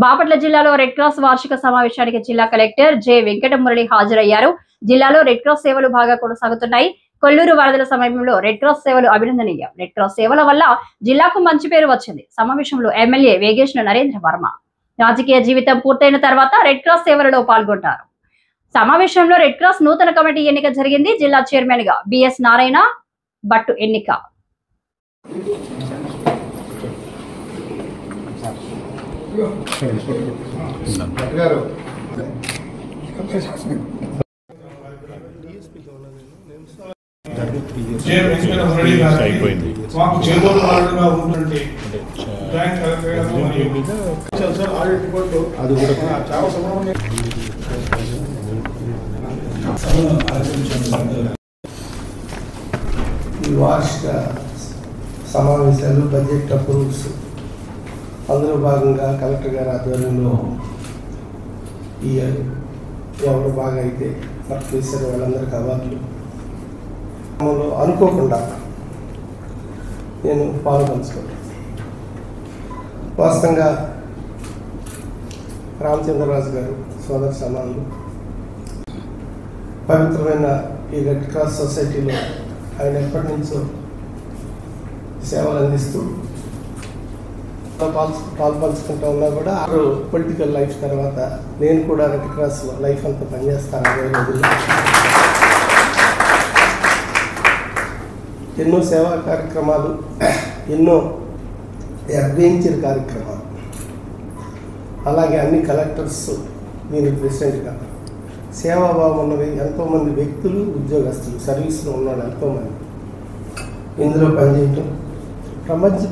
బాపట్ల జిల్లాలో red cross వార్షిక సమావేశానికి జిల్లా కలెక్టర్ జె వెంకటమురళి హాజరయ్యారు. జిల్లాలో రెడ్ క్రాస్ సేవలు బాగా కొనసాగుతున్నాయి. కొల్లూరు వరదల సమయంలో రెడ్ క్రాస్ సేవలు అభినందనీయం. రెడ్ క్రాస్ సేవల వల్ల జిల్లాకు మంచి పేరు వచ్చింది. సమావేశంలో ఎమ్మెల్యే వేగేశ్న నరేంద్ర వర్మ రాజకీయ జీవితం పూర్తయిన తర్వాత రెడ్ క్రాస్ సేవలలో పాల్గొంటారు. సమావేశంలో రెడ్ క్రాస్ నూతన కమిటీ ఎన్నిక జరిగింది. జిల్లా చైర్మన్ గా బిఎస్ నారాయణ భట్టు ఎన్నిక. ఈ వార్షిక సమావేశాలు బడ్జెట్ అప్రూవ్స్ అందులో భాగంగా కలెక్టర్ గారి ఆధ్వర్యంలో ఈ ఎవరు బాగా అయితే వర్క్ చేశారు వాళ్ళందరికీ అవార్డులు అనుకోకుండా నేను పాల్గొంచుకుంటాను. వాస్తవంగా రామచంద్రరాజు గారు సోదర సమానులు పవిత్రమైన ఈ రెడ్ క్రాస్ సొసైటీలో ఆయన ఎప్పటి నుంచో సేవలు అందిస్తూ పాల్పంచుకుంటూ ఉన్నా కూడా పొలిటికల్ లైఫ్ తర్వాత నేను కూడా రెడ్ క్రాస్లో లైఫ్ అంతా పనిచేస్తాను. 20 రోజుల్లో ఎన్నో సేవా కార్యక్రమాలు, ఎన్నో అడ్వెంచర్ కార్యక్రమాలు, అలాగే అన్ని కలెక్టర్స్ నేను ప్రెసిడెంట్గా సేవాభావం ఉన్నవి ఎంతోమంది వ్యక్తులు, ఉద్యోగస్తులు, సర్వీస్లో ఉన్నాడు ఎంతోమంది ఇందులో పనిచేయటం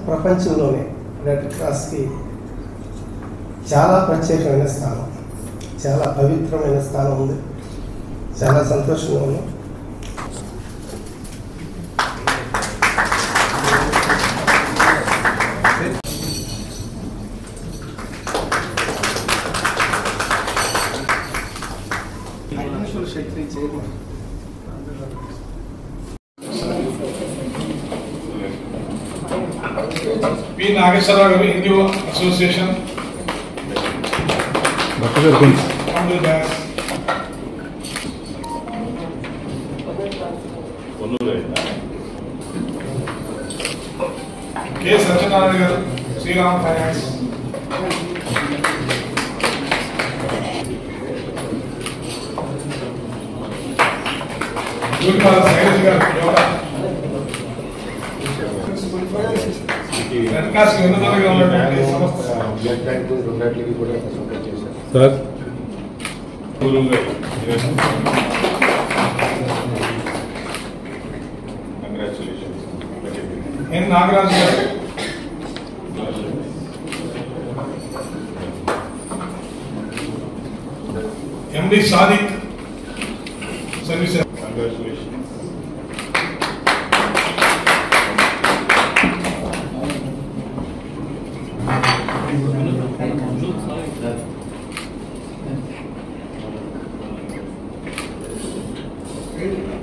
ప్రపంచంలోనే రెడ్ క్రాస్కి చాలా ప్రత్యేకమైన స్థానం, చాలా పవిత్రమైన స్థానం ఉంది. చాలా సంతోషంగా ఉన్నాం. పి నాగేశ్వరరావు గారు హిందూ అసోసియేషన్ కె సత్యనారాయణ గారు శ్రీరామ్ ఫైనాన్స్, శైలజ్ గారు యోగా, రెడ్ క్రాస్ కి ఉన్నతంగా ఉన్నటువంటి సంస్థ బ్లడ్ బ్యాంక్ రెండింటికి కూడా సపోర్ట్ చేశారు సార్. ఎన్ నాగరాజు గారు, ఎండి సాదిక్ సర్వీసెస్,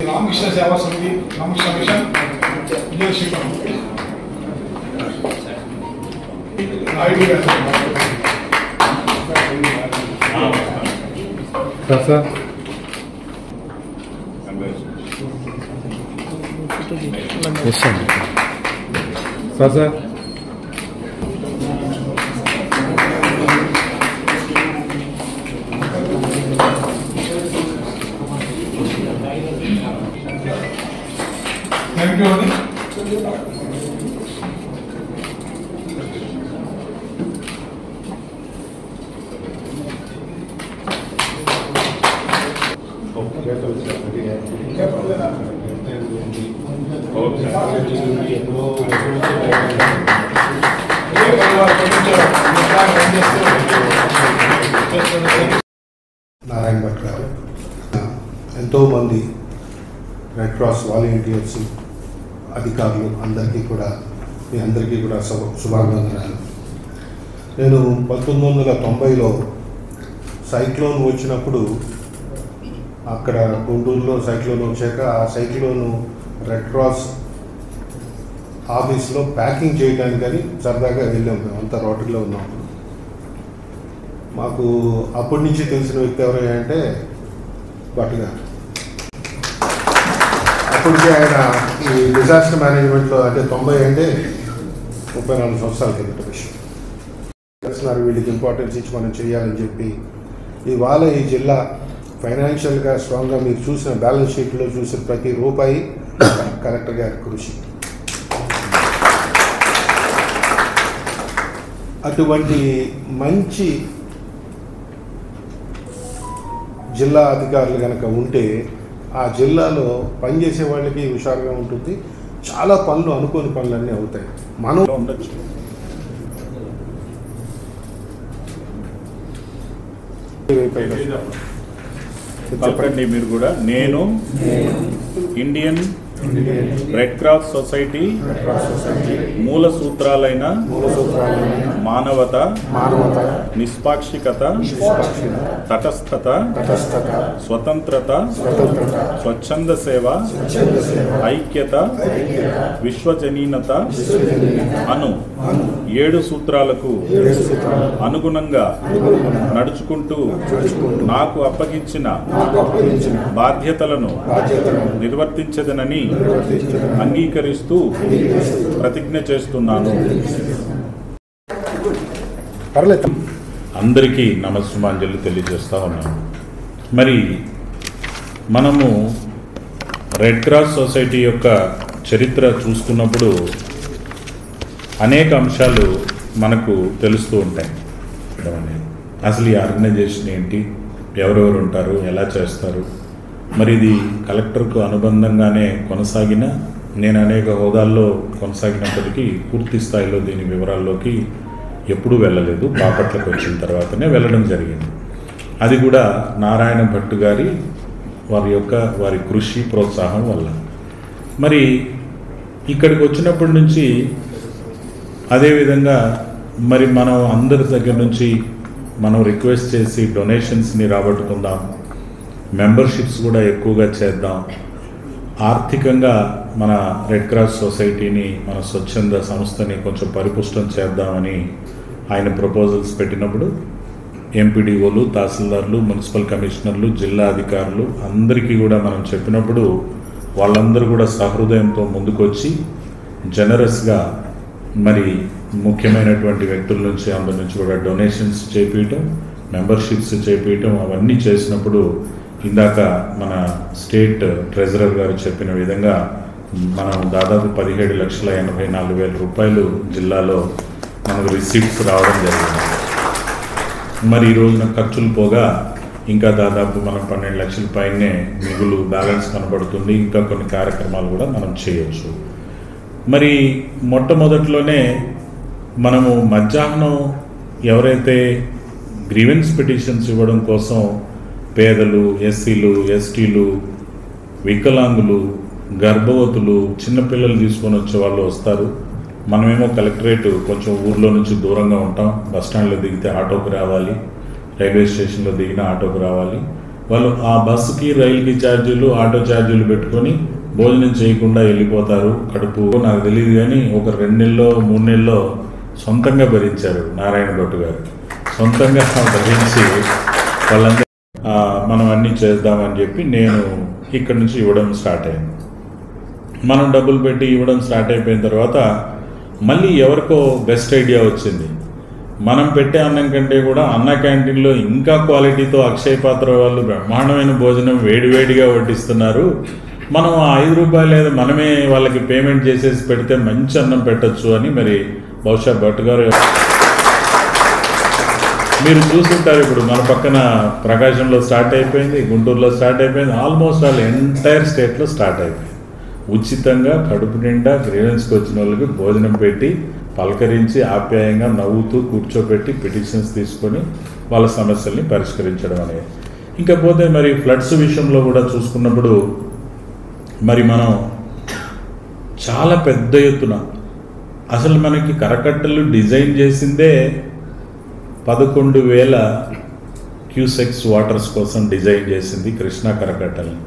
రామకృష్ణ సేవా సమితి, రామకృష్ణ మిషన్ లీడర్షిప్ నాయుడు గారు సార్ థ్యాంక్ యూ అండి. నారాయణ భట్ గారు, ఎంతోమంది రెడ్ క్రాస్ వాలంటీర్స్, అధికారులు అందరికీ కూడా మీ అందరికీ కూడా శుభాభినందనాలు. నేను 1990లో సైక్లోన్ వచ్చినప్పుడు అక్కడ గుంటూరులో సైక్లోన్ వచ్చాక ఆ సైక్లోన్ రెడ్ క్రాస్ ఆఫీస్లో ప్యాకింగ్ చేయడానికి కానీ సరదాగా వెళ్ళాం. మేము అంతా రోడ్డులో ఉన్నప్పుడు మాకు అప్పటి నుంచి తెలిసిన వ్యక్తి ఎవరైనా అంటే భట్ గారు. అప్పటికే ఆయన ఈ డిజాస్టర్ మేనేజ్మెంట్లో అంటే 90 అంటే 34 సంవత్సరాల కిందట విషయం చేస్తున్నారు. వీళ్ళకి ఇంపార్టెన్స్ ఇచ్చి మనం చేయాలని చెప్పి ఇవాళ ఈ జిల్లా ఫైనాన్షియల్గా స్ట్రాంగ్గా మీరు చూసిన బ్యాలెన్స్ షీట్లో చూసిన ప్రతి రూపాయి కలెక్టర్ గారి కృషి. అటువంటి మంచి జిల్లా అధికారులు కనుక ఉంటే ఆ జిల్లాలో పనిచేసే వాళ్ళకి హుషారుగా ఉంటుంది. చాలా పనులు అనుకోని పనులన్నీ అవుతాయి. మనం ఉండొచ్చు. చెప్పండి మీరు కూడా. నేను ఇండియన్ రెడ్ క్రాస్ సొసైటీ మూల సూత్రాలైన మానవత, నిష్పాక్షికత, తటస్థత, స్వతంత్రత, స్వచ్ఛంద సేవ, ఐక్యత, విశ్వజనీనత అను 7 సూత్రాలకు అనుగుణంగా నడుచుకుంటూ నాకు అప్పగించిన బాధ్యతలను నిర్వర్తించదనని అంగీకరిస్తూ ప్రతిజ్ఞ చేస్తున్నాను. అందరికీ నమస్సుమాంజలి తెలియజేస్తా ఉన్నాను. మరి మనము రెడ్ క్రాస్ సొసైటీ యొక్క చరిత్ర చూసుకున్నప్పుడు అనేక అంశాలు మనకు తెలుస్తూ ఉంటాయి. అసలు ఈ ఆర్గనైజేషన్ ఏంటి, ఎవరెవరు ఉంటారు, ఎలా చేస్తారు. మరి ఇది కలెక్టర్కు అనుబంధంగానే కొనసాగిన, నేను అనేక హోదాల్లో కొనసాగినప్పటికీ పూర్తి స్థాయిలో దీని వివరాల్లోకి ఎప్పుడూ వెళ్ళలేదు. బాపట్లకు వచ్చిన తర్వాతనే వెళ్ళడం జరిగింది. అది కూడా నారాయణ భట్టు గారి వారి కృషి ప్రోత్సాహం వల్ల. మరి ఇక్కడికి వచ్చినప్పటి నుంచి అదేవిధంగా మరి మనం అందరి దగ్గర నుంచి మనం రిక్వెస్ట్ చేసి డొనేషన్స్ని రాబట్టుకుందాం, మెంబర్షిప్స్ కూడా ఎక్కువగా చేద్దాం, ఆర్థికంగా మన రెడ్ క్రాస్ సొసైటీని, మన స్వచ్ఛంద సంస్థని కొంచెం పరిపుష్టం చేద్దామని ఆయన ప్రపోజల్స్ పెట్టినప్పుడు ఎంపీడీఓలు, తహసీల్దార్లు, మున్సిపల్ కమిషనర్లు, జిల్లా అధికారులు అందరికీ కూడా మనం చెప్పినప్పుడు వాళ్ళందరూ కూడా సహృదయంతో ముందుకొచ్చి జనరస్గా మరి ముఖ్యమైనటువంటి వ్యక్తుల నుంచి అందరి నుంచి కూడా డొనేషన్స్ చేపించడం, మెంబర్షిప్స్ చేపించడం అవన్నీ చేసినప్పుడు ఇందాక మన స్టేట్ ట్రెజరర్ గారు చెప్పిన విధంగా మనం దాదాపు 17,84,000 రూపాయలు జిల్లాలో మనకు రిసీప్ట్స్ రావడం జరిగింది. మరి ఈ రోజున ఖర్చులు పోగా ఇంకా దాదాపు మనం 12 లక్షల పైనే మిగులు బ్యాలెన్స్ కనబడుతుంది. ఇంకా కొన్ని కార్యక్రమాలు కూడా మనం చేయొచ్చు. మరి మొట్టమొదట్లోనే మనము మధ్యాహ్నం ఎవరైతే గ్రీవెన్స్ పిటిషన్స్ ఇవ్వడం కోసం పేదలు, ఎస్సీలు, ఎస్టీలు, వికలాంగులు, గర్భవతులు, చిన్నపిల్లలు తీసుకొని వచ్చే వాళ్ళు వస్తారు. మనమేమో కలెక్టరేట్ కొంచెం ఊర్లో నుంచి దూరంగా ఉంటాం. బస్టాండ్లో దిగితే ఆటోకి రావాలి, రైల్వే స్టేషన్లో దిగిన ఆటోకి రావాలి. వాళ్ళు ఆ బస్సుకి, రైలుకి ఛార్జీలు, ఆటో ఛార్జీలు పెట్టుకొని భోజనం చేయకుండా వెళ్ళిపోతారు. కడుపు నాకు తెలియదు కానీ ఒక 2 నెలలో 3 నెలలో సొంతంగా భరించారు నారాయణ భట్టు గారు. సొంతంగా భరించి వాళ్ళందరూ మనం అన్నీ చేద్దామని చెప్పి నేను ఇక్కడి నుంచి ఇవ్వడం స్టార్ట్ అయింది. మనం డబ్బులు పెట్టి ఇవ్వడం స్టార్ట్ అయిపోయిన తర్వాత మళ్ళీ ఎవరికో బెస్ట్ ఐడియా వచ్చింది. మనం పెట్టే అన్నం కంటే కూడా అన్న క్యాంటీన్లో ఇంకా క్వాలిటీతో అక్షయ పాత్ర వాళ్ళు బ్రహ్మాండమైన భోజనం వేడివేడిగా వడ్డిస్తున్నారు. మనం ఆ 5 రూపాయలు లేదా మనమే వాళ్ళకి పేమెంట్ చేసేసి పెడితే మంచి అన్నం పెట్టచ్చు అని మరి బహుశా భట్ గారు మీరు చూస్తుంటారు. ఇప్పుడు మన పక్కన ప్రకాశంలో స్టార్ట్ అయిపోయింది, గుంటూరులో స్టార్ట్ అయిపోయింది, ఆల్మోస్ట్ ఆల్ ఎంటైర్ స్టేట్లో స్టార్ట్ అయిపోయింది. ఉచితంగా కడుపు నిండా గ్రీవెన్స్కి వచ్చిన వాళ్ళకి భోజనం పెట్టి పలకరించి ఆప్యాయంగా నవ్వుతూ కూర్చోబెట్టి పిటిషన్స్ తీసుకొని వాళ్ళ సమస్యల్ని పరిష్కరించడం అనేది. ఇంకా పోతే మరి ఫ్లడ్స్ విషయంలో కూడా చూసుకున్నప్పుడు మరి మనం చాలా పెద్ద ఎత్తున అసలు మనకి కరకట్టలు డిజైన్ చేసిందే 11,000 క్యూసెక్స్ వాటర్స్ కోసం డిజైన్ చేసింది కృష్ణా కరకట్టల్ని.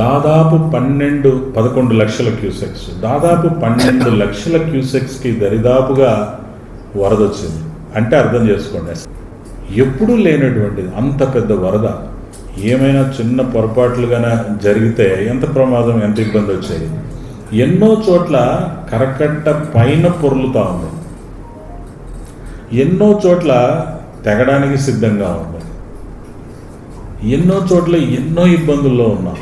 దాదాపు 11 లక్షల క్యూసెక్స్, దాదాపు 12 లక్షల క్యూసెక్స్కి దరిదాపుగా వరద వచ్చింది. అంటే అర్థం చేసుకోండి ఎప్పుడూ లేనటువంటిది అంత పెద్ద వరద. ఏమైనా చిన్న పొరపాట్లుగానే జరిగితే ఎంత ప్రమాదం, ఎంత ఇబ్బంది వచ్చేది. ఎన్నో చోట్ల కరకట్ట పైన పొర్లుతూ ఉంది, ఎన్నో చోట్ల తెగడానికి సిద్ధంగా ఉంది, ఎన్నో చోట్ల ఎన్నో ఇబ్బందుల్లో ఉన్నాం.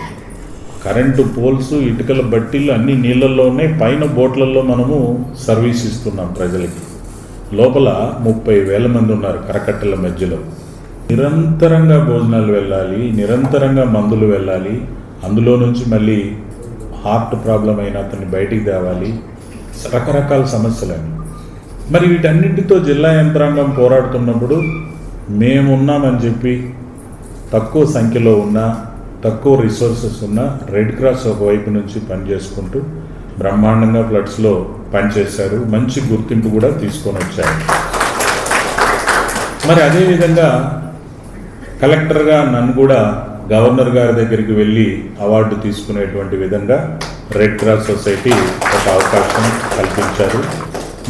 కరెంటు పోల్స్, ఇటుకల బట్టీలు అన్నీ నీళ్ళల్లో ఉన్నాయి. పైన బోట్లలో మనము సర్వీస్ ఇస్తున్నాం ప్రజలకి. లోపల 30,000 మంది ఉన్నారు కరకట్టల మధ్యలో. నిరంతరంగా భోజనాలు వెళ్ళాలి, నిరంతరంగా మందులు వెళ్ళాలి. అందులో నుంచి మళ్ళీ హార్ట్ ప్రాబ్లం అయిన అతన్ని బయటికి తేవాలి. రకరకాల సమస్యలని. మరి వీటన్నింటితో జిల్లా యంత్రాంగం పోరాడుతున్నప్పుడు మేమున్నామని చెప్పి తక్కువ సంఖ్యలో ఉన్న, తక్కువ రిసోర్సెస్ ఉన్న రెడ్ క్రాస్ ఒకవైపు నుంచి పనిచేసుకుంటూ బ్రహ్మాండంగా ఫ్లడ్స్లో పనిచేశారు. మంచి గుర్తింపు కూడా తీసుకొని వచ్చారు. మరి అదేవిధంగా కలెక్టర్గా నన్ను కూడా గవర్నర్ గారి దగ్గరికి వెళ్ళి అవార్డు తీసుకునేటువంటి విధంగా రెడ్ క్రాస్ సొసైటీ ఒక అవకాశం కల్పించారు.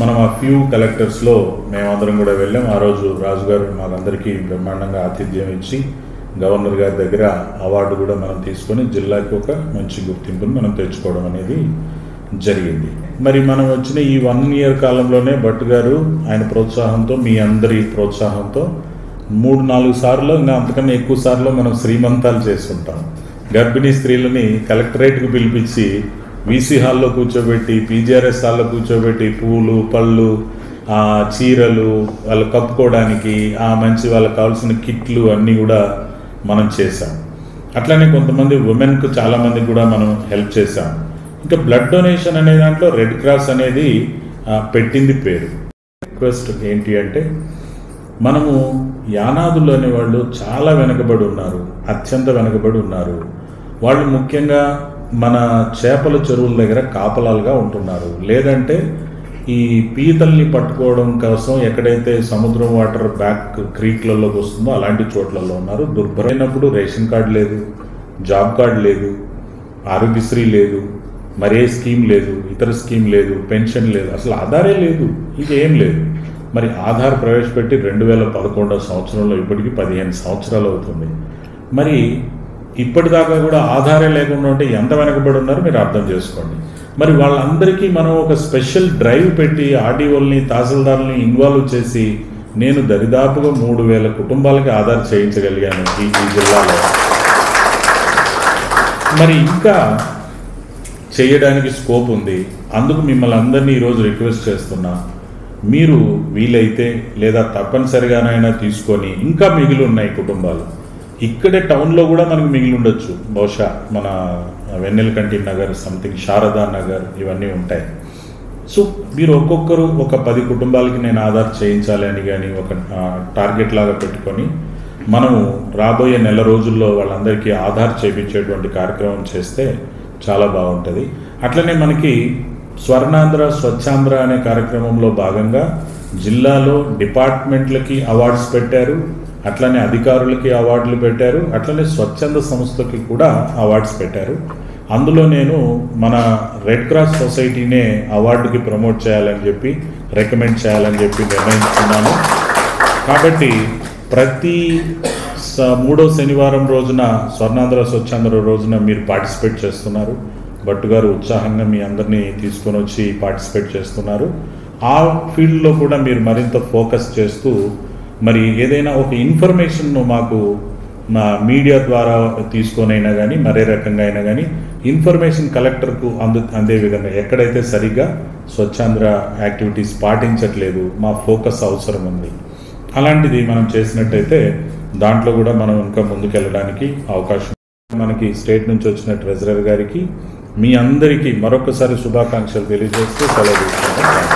మనం ఆ ఫ్యూ కలెక్టర్స్లో మేమందరం కూడా వెళ్ళాం. ఆ రోజు రాజుగారు మాకందరికీ బ్రహ్మాండంగా ఆతిథ్యం ఇచ్చి గవర్నర్ గారి దగ్గర అవార్డు కూడా మనం తీసుకొని జిల్లాకి ఒక మంచి గుర్తింపును మనం తెచ్చుకోవడం అనేది జరిగింది. మరి మనం వచ్చిన ఈ 1 year కాలంలోనే భట్ గారు ఆయన ప్రోత్సాహంతో, మీ అందరి ప్రోత్సాహంతో 3-4 సార్లు, ఇంకా అంతకన్నా ఎక్కువ సార్లు మనం శ్రీమంతాలు చేస్తుంటాం. గర్భిణీ స్త్రీలని కలెక్టరేట్కు పిలిపించి వీసీ హాల్లో కూర్చోబెట్టి, పీజీఆర్ఎస్ హాల్లో కూర్చోబెట్టి పూలు, పళ్ళు, చీరలు వాళ్ళు కప్పుకోవడానికి, మంచి వాళ్ళకి కావాల్సిన కిట్లు అన్నీ కూడా మనం చేసాం. అట్లనే కొంతమంది ఉమెన్కు చాలామందికి కూడా మనం హెల్ప్ చేసాం. ఇంకా బ్లడ్ డొనేషన్ అనే దాంట్లో రెడ్ క్రాస్ అనేది పెట్టింది పేరు. రిక్వెస్ట్ ఏంటి అంటే, మనము యానాదులు అనేవాళ్ళు చాలా వెనకబడి ఉన్నారు, అత్యంత వెనకబడి ఉన్నారు. వాళ్ళు ముఖ్యంగా మన చేపల చెరువుల దగ్గర కాపలాలుగా ఉంటున్నారు. లేదంటే ఈ పీతల్ని పట్టుకోవడం కోసం ఎక్కడైతే సముద్రం వాటర్ బ్యాక్ క్రీక్లలోకి వస్తుందో అలాంటి చోట్లలో ఉన్నారు. దుర్భరైనప్పుడు రేషన్ కార్డు లేదు, జాబ్ కార్డు లేదు, ఆరోగ్యశ్రీ లేదు, మరే స్కీమ్ లేదు, ఇతర స్కీమ్ లేదు, పెన్షన్ లేదు, అసలు ఆధారే లేదు, ఇక ఏం లేదు. మరి ఆధార్ ప్రవేశపెట్టి 2011వ సంవత్సరంలో ఇప్పటికీ 15 సంవత్సరాలు అవుతుంది. మరి ఇప్పటిదాకా కూడా ఆధారే లేకుండా ఉంటే ఎంత వెనకబడి ఉన్నారో మీరు అర్థం చేసుకోండి. మరి వాళ్ళందరికీ మనం ఒక స్పెషల్ డ్రైవ్ పెట్టి ఆర్డీఓల్ని, తహసీల్దార్ని ఇన్వాల్వ్ చేసి నేను దరిదాపుగా 3,000 కుటుంబాలకి ఆధార్ చేయించగలిగాను ఈ జిల్లాలో. మరి ఇంకా చేయడానికి స్కోప్ ఉంది. అందుకు మిమ్మల్ని అందరినీ ఈరోజు రిక్వెస్ట్ చేస్తున్నా, మీరు వీలైతే లేదా తప్పనిసరిగానైనా తీసుకొని, ఇంకా మిగిలి ఉన్నాయి కుటుంబాలు ఇక్కడే టౌన్లో కూడా మనకు మిగిలి ఉండొచ్చు. బహుశా మన వెన్నెలకంటి నగర్, సంథింగ్ శారదా నగర్, ఇవన్నీ ఉంటాయి. సో మీరు ఒక్కొక్కరు ఒక 10 కుటుంబాలకి నేను ఆధార్ చేయించాలి అని కానీ ఒక టార్గెట్ లాగా పెట్టుకొని మనము రాబోయే నెల రోజుల్లో వాళ్ళందరికీ ఆధార్ చేయించేటువంటి కార్యక్రమం చేస్తే చాలా బాగుంటుంది. అట్లనే మనకి స్వర్ణాంధ్ర, స్వచ్ఛాంధ్ర అనే కార్యక్రమంలో భాగంగా జిల్లాలో డిపార్ట్మెంట్లకి అవార్డ్స్ పెట్టారు, అట్లనే అధికారులకి అవార్డులు పెట్టారు, అట్లనే స్వచ్ఛంద సంస్థకి కూడా అవార్డ్స్ పెట్టారు. అందులో నేను మన రెడ్ క్రాస్ సొసైటీనే అవార్డుకి ప్రమోట్ చేయాలని చెప్పి, రికమెండ్ చేయాలని చెప్పి నిర్ణయించుకున్నాను. కాబట్టి ప్రతి 3వ శనివారం రోజున స్వర్ణాంధ్ర, స్వచ్ఛాంధ్ర రోజున మీరు పార్టిసిపేట్ చేస్తున్నారు. భట్ గారు ఉత్సాహంగా మీ అందరినీ తీసుకొని వచ్చి పార్టిసిపేట్ చేస్తున్నారు. ఆ ఫీల్డ్లో కూడా మీరు మరింత ఫోకస్ చేస్తూ మరి ఏదైనా ఒక ఇన్ఫర్మేషన్ను మాకు మా మీడియా ద్వారా తీసుకొనైనా కానీ మరే రకంగా అయినా కానీ ఇన్ఫర్మేషన్ కలెక్టర్కు అందే విధంగా ఎక్కడైతే సరిగ్గా స్వచ్ఛాంధ్ర యాక్టివిటీస్ పాటించట్లేదు, మా ఫోకస్ అవసరం ఉంది. అలాంటిది మనం చేసినట్టయితే దాంట్లో కూడా మనం ఇంకా ముందుకెళ్ళడానికి అవకాశం. మనకి స్టేట్ నుంచి వచ్చిన ట్రెజరర్ గారికి మీ అందరికీ మరొకసారి శుభాకాంక్షలు తెలియజేస్తూ సెలవు తీసుకుంటాం.